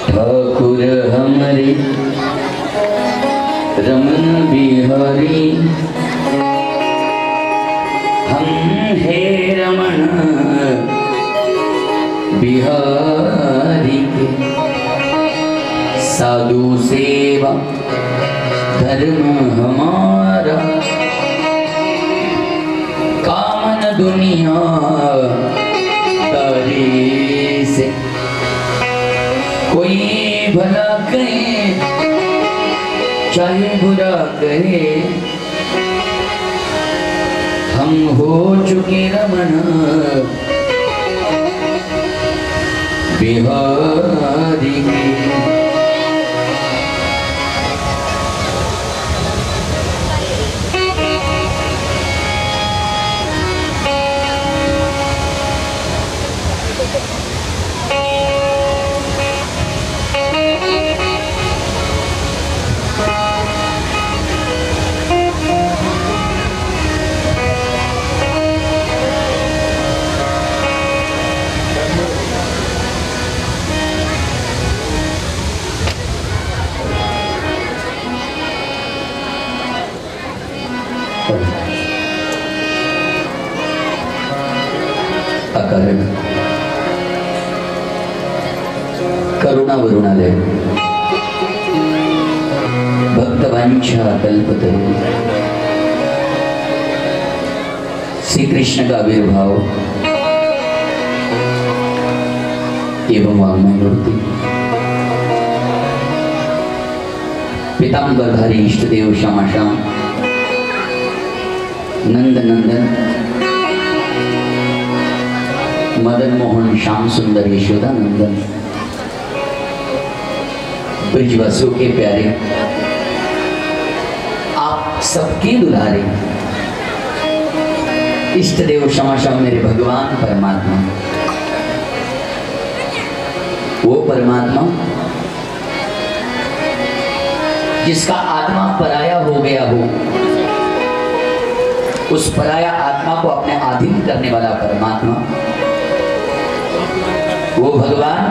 ठाकुर हमारे रमन बिहारी हम हे रमन बिहारी के साधु सेवा धर्म हमारा कामन दुनिया तारी से कोई भला कहे चाहे बुरा कहे हम हो चुके रमन बिहारी के। अकारण करुणा वरुणालय भक्तवांछा कल्पतरु श्री कृष्ण का आविर्भाव एवं वाङ्मय मूर्ति पीताम्बरधारी इष्टदेव श्यामाश्याम नंद नंदन मदन मोहन श्याम सुंदर यशोदा नंदन ब्रिजवासियों के प्यारे आप सबके दुलारे इष्ट देव श्यामाश्याम मेरे भगवान परमात्मा, वो परमात्मा जिसका आत्मा पराया हो गया हो, उस पराया आत्मा को अपने अधीन करने वाला परमात्मा, वो भगवान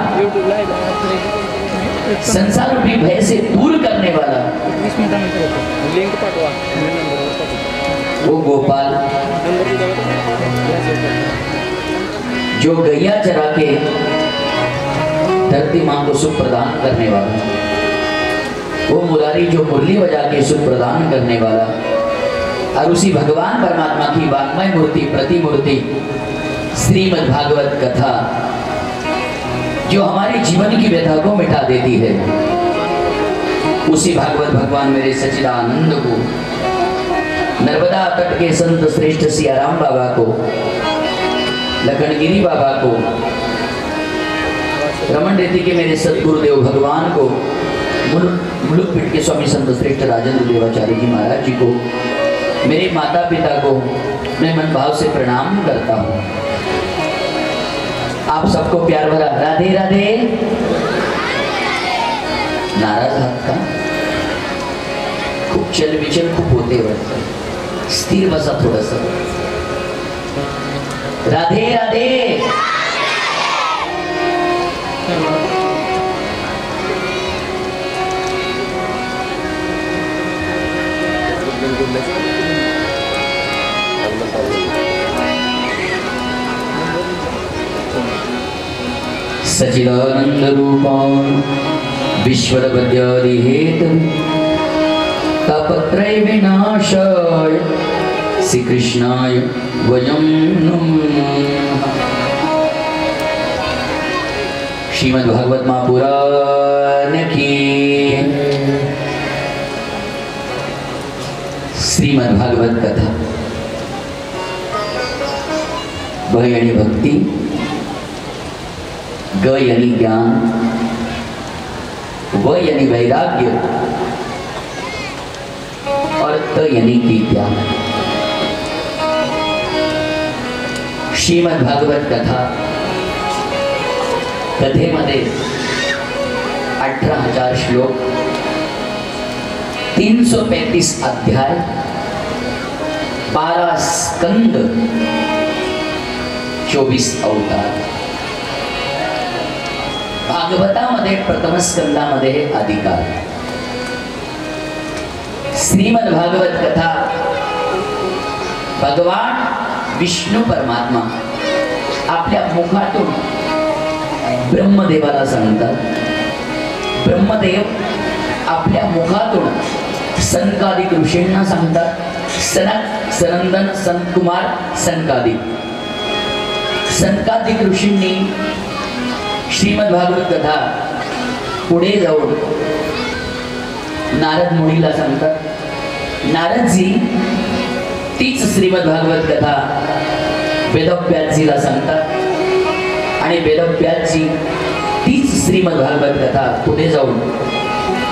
संसार रूपी भय से दूर करने वाला, वो गोपाल जो गैया चरा के धरती मां को सुख प्रदान करने वाला, वो मुरारी जो मुरली बजा के सुख प्रदान करने वाला, और उसी भगवान परमात्मा की वाङ्मय मूर्ति प्रतिमूर्ति श्रीमद् भागवत कथा जो हमारे जीवन की व्यथा को मिटा देती है, उसी भागवत भगवान मेरे सच्चिदानंद को, नर्मदा तट के संत श्रेष्ठ सियाराम बाबा को, लखनगिरी बाबा को, रमन रेती के मेरे सदगुरुदेव भगवान को, मुलुक पीठ के स्वामी संत श्रेष्ठ राजेंद्र देवाचार्य जी महाराज जी को, मेरे माता पिता को मैं मन भाव से प्रणाम करता हूँ। आप सबको प्यार भरा राधे राधे। नाराज हात का? खूप चल विचल खूप होते वाटतं, स्थिर बसा थोडस। राधे राधे। सचिदानंद रूपान् विश्वरपद्यादि हेतु तापत्रय विनाशाय श्री कृष्णाय वयं नमः। श्रीमद् भागवत महापुराण की। श्रीमद् भागवत कथा ब यानी भक्ति, ग यानी ज्ञान, व यानी वैराग्य और त यानी विद्या। श्रीमद् भागवत कथा कथेमध्ये 18,000 श्लोक, 335 अध्याय, 12 स्कंद, 24 अवतार। भागवतामध्ये प्रथम स्कंदामध्ये अधिकार। श्रीमद् भागवत कथा भगवान विष्णू परमात्मा आपल्या मुखातून ब्रह्मदेवाला सांगतात, ब्रह्मदेव आपल्या मुखातून सनकादिक ऋषींना सांगतात, सनक सनंदन संतकुमार सनकादिक ऋषींनी श्रीमद् भागवत कथा पुढे जाऊन नारद मुनीला सांगतात। नारदजी तीच श्रीमद् भागवत कथा वेदव्यासजीला सांगतात आणि वेदव्यासजी तीच श्रीमद् भागवत कथा पुढे जाऊन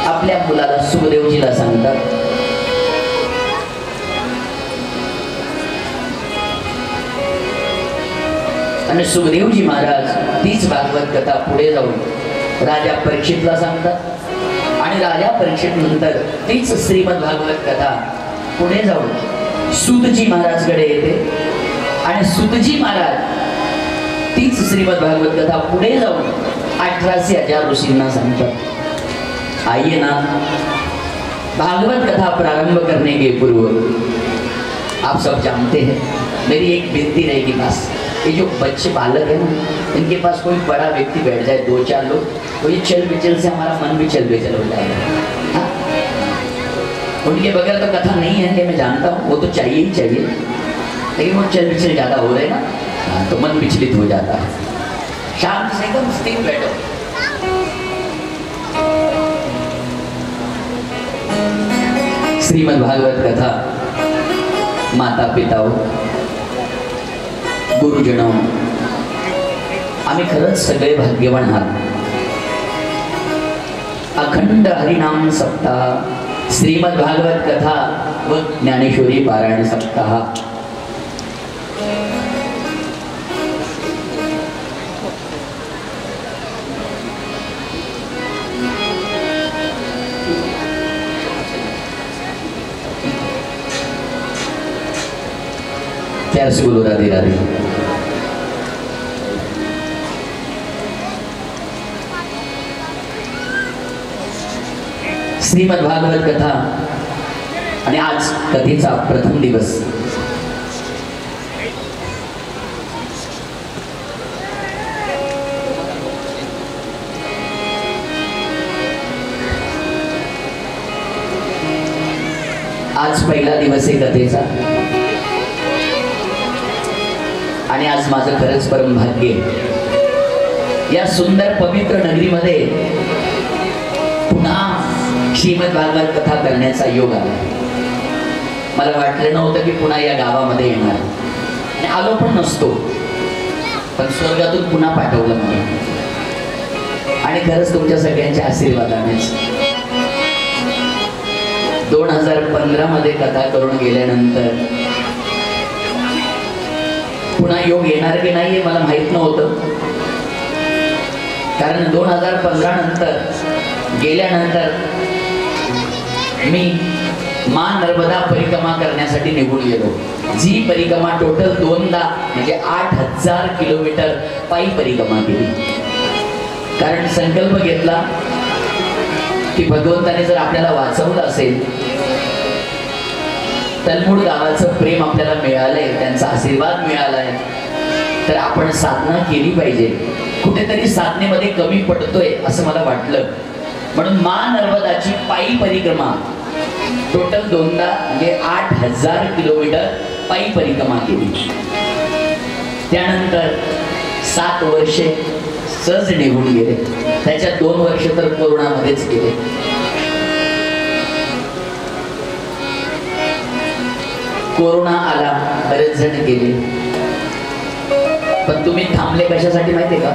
आपल्या मुलाला सुखदेवजीला सांगतात। आणि सुखदेवजी महाराज तीच भागवत कथा पुढे जाऊन राजा परीक्षितला सांगतात आणि राजा परीक्षित नंतर तीच श्रीमद् भागवत कथा पुढे जाऊन सूतजी महाराजकडे येते आणि सूतजी महाराज तीच श्रीमद् भागवत कथा पुढे जाऊन 18,000 ऋषींना सांगतात। आइए ना, भागवत कथा प्रारंभ करने के पूर्व आप सब जानते हैं, मेरी एक विनती रहेगी बस, ये जो बच्चे बालक है ना, इनके पास कोई बड़ा व्यक्ति बैठ जाए, 2-4 लोग, तो ये चल विचल से हमारा मन भी चल बेचल हो जाएगा। हाँ? उनके बगैर तो कथा नहीं है, ये मैं जानता हूँ, वो तो चाहिए ही चाहिए, लेकिन वो चल विचल ज़्यादा हो रहे ना, हाँ, तो मन विचलित हो जाता है। शांत से एकदम स्थिर बैठो। श्रीमद् भागवत कथा माता पिताओ, गुरुजनो, आम्ही खरंच सगळे भाग्यवान आहात। अखंड हरिनाम सप्ताह, श्रीमद् भागवत कथा व ज्ञानेश्वरी पारायण सप्ताह। प्यार से बोलो राधे राधे। श्रीमद् भागवत कथा आणि आज कथेचा प्रथम दिवस। आज पहिला दिवस आहे कथेचा आणि आज माझं खरंच परम भाग्य या सुंदर पवित्र नगरीमध्ये पुन्हा श्रीमद् भागवत कथा करण्याचा योग आला। मला वाटलं नव्हतं की पुन्हा या गावामध्ये येणार आणि आलो पण नसतो, पण स्वर्गातून पुन्हा पाठवलं मला। आणि खरंच तुमच्या सगळ्यांच्या आशीर्वादानेच 2015 मध्ये कथा करून गेल्यानंतर पुन्हा योग येणार की नाही हे मला माहित नव्हतं, कारण 2015 नंतर गेल्यानंतर मी माँ नर्मदा परिक्रमा करण्यासाठी निघून गेलो. जी परिक्रमा टोटल 2दा म्हणजे 8000 किलोमीटर पायी परिक्रमा केली. कारण संकल्प घेतला की भगवंताने जर आपल्याला वाचवलं असेल, तलमूड गावाचं प्रेम आपल्याला मिळालंय, त्यांचा आशीर्वाद मिळालाय, तर आपण साधना केली पाहिजे. कुठेतरी साधनेमध्ये कमी पडतोय असं मला वाटलं, म्हणून माँ नर्मदाची पायी परिक्रमा टोटल 2दा म्हणजे 8000 किलोमीटर पायी परिक्रमा केली. त्यानंतर 7 वर्षे सहज निघून गेले. त्याच्यात 2 वर्ष तर कोरोनामध्येच गेले. कोरोना आला, बरेच जण गेले, पण तुम्ही थांबले कशासाठी माहितीये का?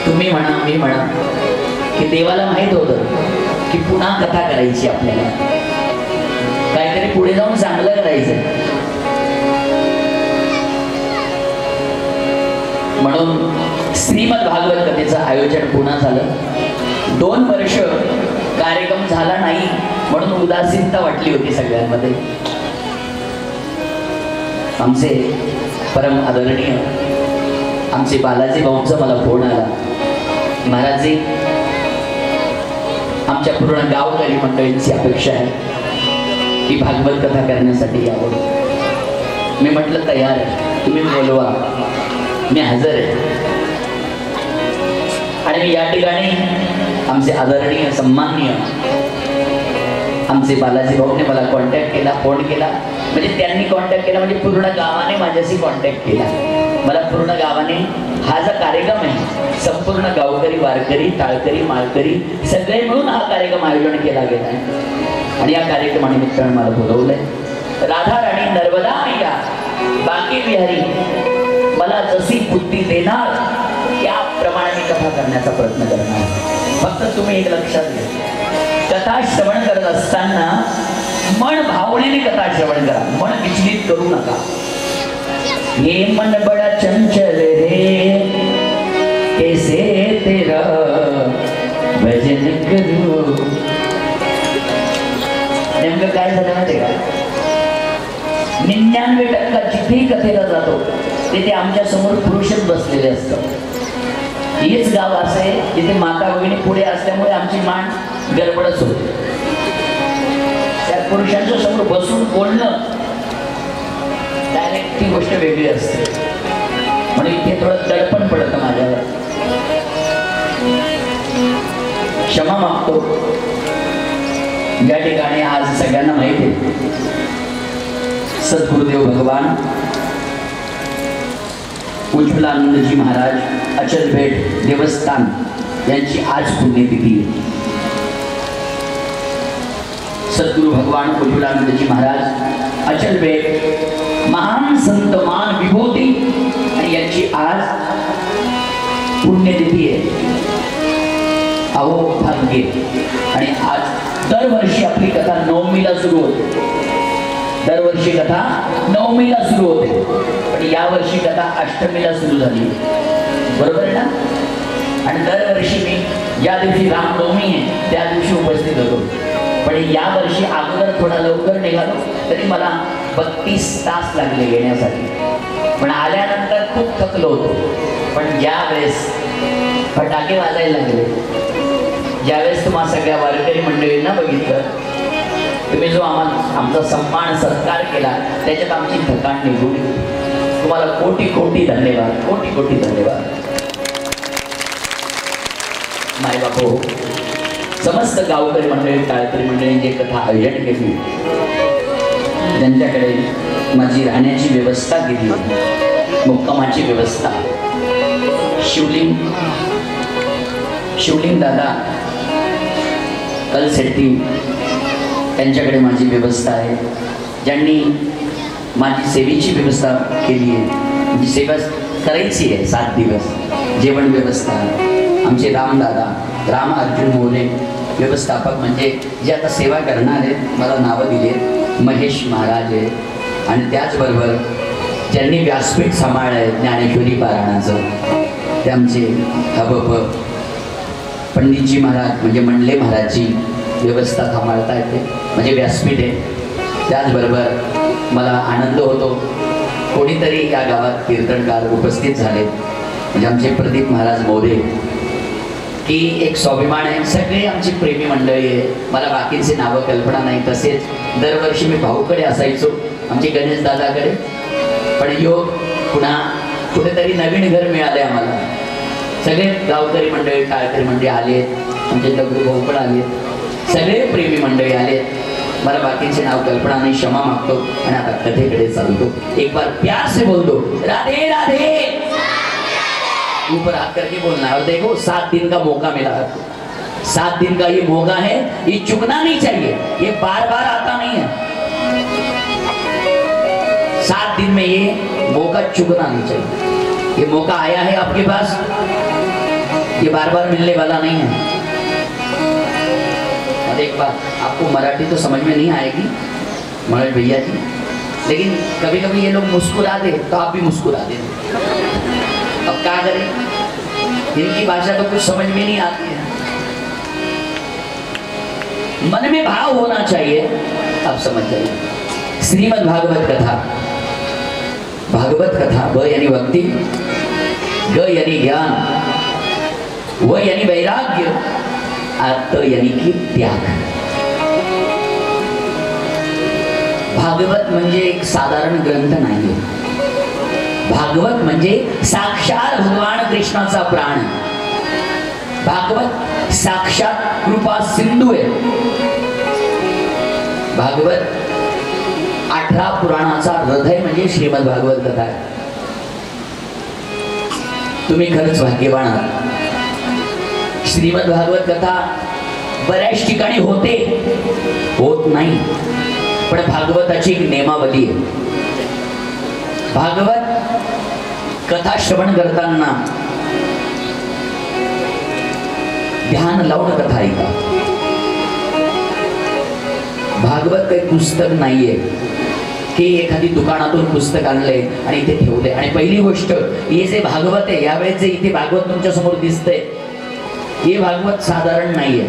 तुम्ही म्हणा, मी म्हणा, की देवाला माहित होतं की पुन्हा कथा करायची, आपल्याला काहीतरी पुढे जाऊन चांगलं करायचं. म्हणून श्रीमद भागवत कथेचं आयोजन पुन्हा झालं. 2 वर्ष कार्यक्रम झाला नाही म्हणून उदासीनता वाटली होती सगळ्यांमध्ये. आमचे परम आदरणीय आमचे बालाजी भाऊंचा मला फोन आला, महाराजजी आमच्या पूर्ण गावकरी मंडळींची अपेक्षा आहे की भागवत कथा करण्यासाठी यावं. मी म्हटलं तयार आहे, तुम्ही बोलवा, मी हजर आहे. आणि मी या ठिकाणी आमचे आदरणीय सन्माननीय आमचे बालाजी भाऊने मला कॉन्टॅक्ट केला, फोन केला. म्हणजे त्यांनी कॉन्टॅक्ट केला म्हणजे पूर्ण गावाने माझ्याशी कॉन्टॅक्ट केला. मला पूर्ण गावाने हा जो कार्यक्रम आहे, संपूर्ण गावकरी, वारकरी, टाळकरी, माळकरी सगळे मिळून हा कार्यक्रम आयोजन केला गेला आहे. आणि या कार्यक्रमानिमित्ताने मला बोलवलंय. राधा राणी नर्मदा मैया बाकी बिहारी मला जशी बुद्धी देणार त्याप्रमाणे मी कथा करण्याचा प्रयत्न करणार. फक्त तुम्ही एक लक्षात घ्या, कथा श्रवण करत असताना मन भावनेने कथा श्रवण करा, मन विचलित करू नका. हे मन बड़ा चंचल रे, कैसे तेरा भजन करू. नेमकं काय झालं माहिती का? 99% जिथे कथेला जातो तिथे आमच्या समोर पुरुषच बसलेले असतात. हेच गाव असं आहे जिथे माता भगिनी पुढे असल्यामुळे आमची मान गडबडच होते. त्या पुरुषांच्या समोर बसून बोलणं डायरेक्ट ती गोष्ट वेगळी असते. म्हणून इथे थोडं दडपण पडतं माझ्यावर, क्षमा मागतो. या ठिकाणी आज सगळ्यांना माहिती आहे सद्गुरुदेव भगवान उज्ज्वलानंदजी महाराज अचलबेट देवस्थान यांची आज पुण्यतिथी आहे. सद्गुरु भगवान उज्ज्वलानंदजी महाराज अचलबेट महान संत मान विभूती आणि यांची आज पुण्यतिथी आहे. अहो भाग्य. आणि आज दरवर्षी आपली कथा नवमीला सुरू होते. दरवर्षी कथा नवमीला सुरू होते, पण यावर्षी कथा अष्टमीला सुरू झाली, बरोबर आहे ना? आणि दरवर्षी मी ज्या दिवशी रामनवमी आहे त्या दिवशी उपस्थित होतो, पण यावर्षी अगोदर थोडा लवकर निघालो तरी मला 32 तास लागले येण्यासाठी. पण आल्यानंतर खूप थकलो होतो. पण ज्यावेळेस फटाके वाजायला लागले, ज्यावेळेस तुम्हा सगळ्या वारकरी मंडळींना बघितलं, तुम्ही जो आमचा सन्मान सत्कार केला त्याच्यात आमची थकान निघून गेली. तुम्हाला कोटी कोटी धन्यवाद, कोटी कोटी धन्यवाद. माय बापू, समस्त गावकरी मंडळी, टाळकरी मंडळी जे कथा आयोजन केली, त्यांच्याकडे माझी राहण्याची व्यवस्था केली, मुक्कामाची व्यवस्था. शिवलिंग दादा कलसेट्टी त्यांच्याकडे माझी व्यवस्था आहे, ज्यांनी माझी सेवेची व्यवस्था केली आहे. जी सेवा करायची आहे 7 दिवस, जेवण व्यवस्था आमचे रामदादा राम अर्जुन मोरे व्यवस्थापक, म्हणजे जे आता सेवा करणार आहेत, मला नावं दिली महेश महाराज आहे, आणि त्याचबरोबर ज्यांनी व्यासपीठ सांभाळलं आहे ज्ञानेश्वरी पारायणाचं ते आमचे हबप पंडितजी महाराज, म्हणजे मंडले महाराजची व्यवस्था सांभाळता येते, म्हणजे व्यासपीठ आहे. त्याचबरोबर मला आनंद होतो कोणीतरी या गावात कीर्तनकार उपस्थित झाले, म्हणजे आमचे प्रदीप महाराज मोरे, की एक स्वाभिमान आहे. सगळे आमची प्रेमी मंडळी आहे, मला बाकीचे नावं कल्पना नाही. तसेच दरवर्षी मी भाऊकडे असायचो, आमचे गणेश दादाकडे, पण योग पुन्हा कुठेतरी नवीन घर मिळाले आम्हाला. सगळे गावकरी मंडळी टाळकरी मंडळी आले, आमचे दगडू भाऊ पण आले, सगळे प्रेमी मंडळी आले. मला बाकीचे नाव कल्पना नहीं, क्षमा मागतो आणि आता कथेकडे चालतो. एक बार प्यार से बोल दो राधे राधे, ऊपर हाथ करके बोलना है. और देखो 7 दिन का मौका मिला आपको, 7 दिन का ये मौका है, ये चुकना नहीं चाहिए, ये बार बार आता नहीं है. 7 दिन में ये मौका चुकना नहीं चाहिए. ये मौका आया है आपके पास, ये बार बार मिलने वाला नहीं है. और एक बात, आपको मराठी तो समझ में नहीं आएगी मनोज भैया जी, लेकिन कभी कभी ये लोग मुस्कुरा दे तो आप भी मुस्कुरा दे. अब क्या करें, इनकी भाषा तो कुछ समझ में नहीं आती है. मन में भाव होना चाहिए. आप समझ जाइए. श्रीमद् भागवत कथा, भागवत कथा, भ यानी भक्ति, ग यानी ज्ञान, व यानी वैराग्य, त यानी कि त्याग. भागवत म्हणजे एक साधारण ग्रंथ नाहीये. भागवत म्हणजे साक्षात भगवान कृष्णाचा प्राण. भागवत साक्षात कृपा सिंधू आहे. भागवत 18 पुराणाचा हृदय म्हणजे श्रीमद् भागवत कथा आहे. तुम्ही खरंच भाग्यवान आहात. श्रीमद् भागवत कथा बऱ्याच ठिकाणी होते, होत नाही, पण भागवताची एक नियमावली आहे. भागवत कथा श्रवण करताना ध्यान लावून कथा ऐका. भागवत काही पुस्तक नाहीये की एखादी दुकानातून पुस्तक आणले आणि इथे ठेवले. आणि पहिली गोष्ट, हे जे भागवत आहे, यावेळेस जे इथे भागवत तुमच्या समोर दिसतंय, हे भागवत साधारण नाहीये.